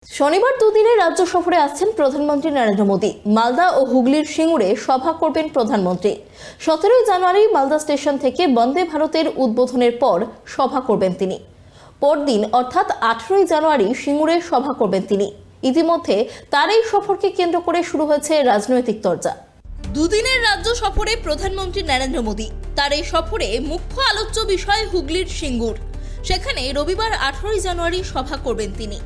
শনিবার দুদিনের রাজ্য সফরে আসছেন প্রধানমন্ত্রী নরেন্দ্র মোদী। মালদা ও হুগলির সিঙ্গুরে সভা করবেন প্রধানমন্ত্রী। 17 জানুয়ারি মালদা স্টেশন থেকে বন্দে ভারতের উদ্বোধনের পর সভা করবেন তিনি। পরদিন অর্থাৎ 18 জানুয়ারি সিঙ্গুরে সভা করবেন তিনি। ইতিমধ্যে তার এই সফরকে কেন্দ্র করে শুরু হয়েছে রাজনৈতিক চর্চা। দুদিনের রাজ্য সফরে প্রধানমন্ত্রী নরেন্দ্র মোদী। তার এই সফরে মুখ্য আলোচ্য বিষয় হুগলির সিঙ্গুর। সেখানে রবিবার 18 জানুয়ারি সভা করবেন তিনি।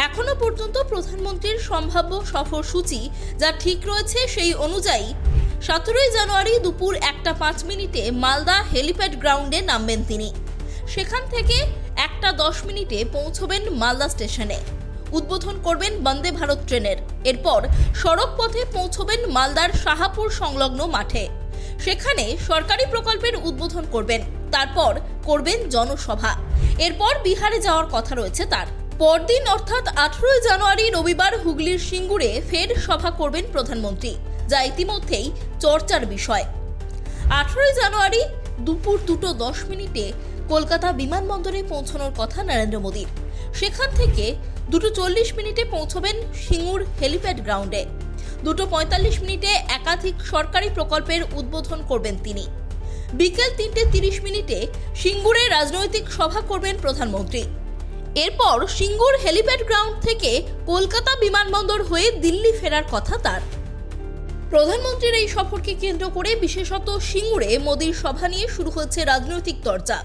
এখনো পর্যন্ত প্রধানমন্ত্রীর সম্ভাব্য সফরসূচি যা ঠিক রয়েছে সেই অনুযায়ী 17 জানুয়ারি দুপুর 1:05 মালদা হেলিপ্যাড গ্রাউন্ডে নামবেন তিনি। সেখান থেকে 1:10 পৌঁছবেন মালদা স্টেশনে। উদ্বোধন করবেন বন্দে ভারত ট্রেনের। এরপর সড়ক পথে পৌঁছবেন মালদার শাহাপুর সংলগ্ন মাঠে। সেখানে সরকারি প্রকল্পের উদ্বোধন করবেন। তারপর করবেন জনসভা। এরপর বিহারে যাওয়ার কথা রয়েছে তার। পরদিন অর্থাৎ 18 জানুয়ারি রবিবার হুগলির সিঙ্গুরে ফের সভা করবেন প্রধানমন্ত্রী, যা ইতিমধ্যেই চর্চার বিষয়। 18 জানুয়ারি দুপুর 2:10 কলকাতা বিমানবন্দরে পৌঁছানোর কথা নরেন্দ্র মোদীর। সেখান থেকে 2:40 পৌঁছবেন সিঙ্গুর হেলিপ্যাড গ্রাউন্ডে। 2:45 একাধিক সরকারি প্রকল্পের উদ্বোধন করবেন তিনি। বিকেল 3:30 সিঙ্গুরে রাজনৈতিক সভা করবেন প্রধানমন্ত্রী। এরপর সিঙ্গুর হেলিপ্যাড গ্রাউন্ড থেকে কলকাতা বিমানবন্দর হয়ে দিল্লি ফেরার কথা তার। প্রধানমন্ত্রীর এই সফরকে কেন্দ্র করে বিশেষত সিঙ্গুরে মোদীর সভা নিয়ে শুরু হচ্ছে রাজনৈতিক চর্চা।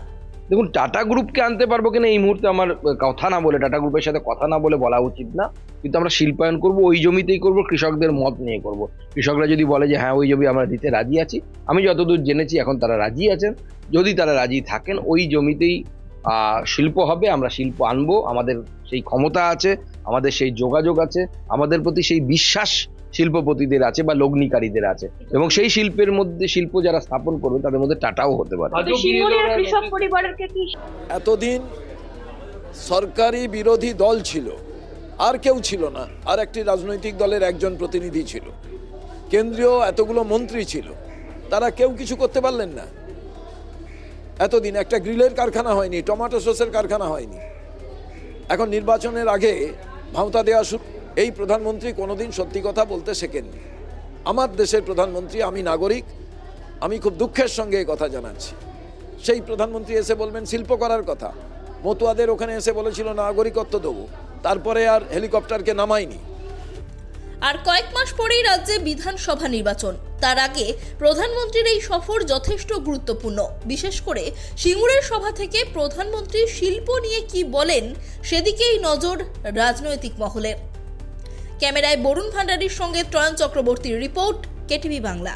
দেখুন, টাটা গ্রুপকে আনতে পারবো কিনা এই মুহূর্তে আমার কথা না বলে, টাটা গ্রুপের সাথে কথা না বলে বলা উচিত না। কিন্তু আমরা শিল্পায়ন করব, ওই জমিতেই করব, কৃষকদের মত নিয়ে করব। কৃষকরা যদি বলে যে হ্যাঁ ওই জমি আমরা দিতে রাজি আছি, আমি যতদূর জেনেছি এখন তারা রাজি আছেন। যদি তারা রাজি থাকেন ওই জমিতেই শিল্প হবে, আমরা শিল্প আনবো। আমাদের সেই ক্ষমতা আছে, আমাদের সেই যোগাযোগ আছে, আমাদের প্রতি সেই বিশ্বাস শিল্পপতিদের আছে বা লগ্নিকারীদের আছে, এবং সেই শিল্পের মধ্যে শিল্প যারা স্থাপন করবে তাদের মধ্যে টাটাও হতে পারে। এতদিন সরকারি বিরোধী দল ছিল, আর কেউ ছিল না, আর একটি রাজনৈতিক দলের একজন প্রতিনিধি ছিল। কেন্দ্রীয় এতগুলো মন্ত্রী ছিল, তারা কেউ কিছু করতে পারলেন না। এতদিন একটা গ্রিলের কারখানা হয়নি, টমেটো সসের কারখানা হয়নি। এখন নির্বাচনের আগে ভাঁওতা দেওয়া শুরু। এই প্রধানমন্ত্রী কোনোদিন সত্যি কথা বলতে শেখেননি। আমার দেশের প্রধানমন্ত্রী, আমি নাগরিক, আমি খুব দুঃখের সঙ্গে এই কথা জানাচ্ছি। সেই প্রধানমন্ত্রী এসে বলবেন শিল্প করার কথা। মতুয়াদের ওখানে এসে বলেছিল নাগরিকত্ব দেবো, তারপরে আর হেলিকপ্টারকে নামায়নি। আর কয়েক মাস পরেই রাজ্যে বিধানসভা নির্বাচন। তার আগে প্রধানমন্ত্রীর এই সফর যথেষ্ট গুরুত্বপূর্ণ। বিশেষ করে সিঙ্গুরের সভা থেকে প্রধানমন্ত্রী শিল্প নিয়ে কি বলেন সেদিকেই নজর রাজনৈতিক মহলের। ক্যামেরায় বরুণ ভান্ডারীর সঙ্গে ত্রয়ন চক্রবর্তীর রিপোর্ট, কেটিভি বাংলা।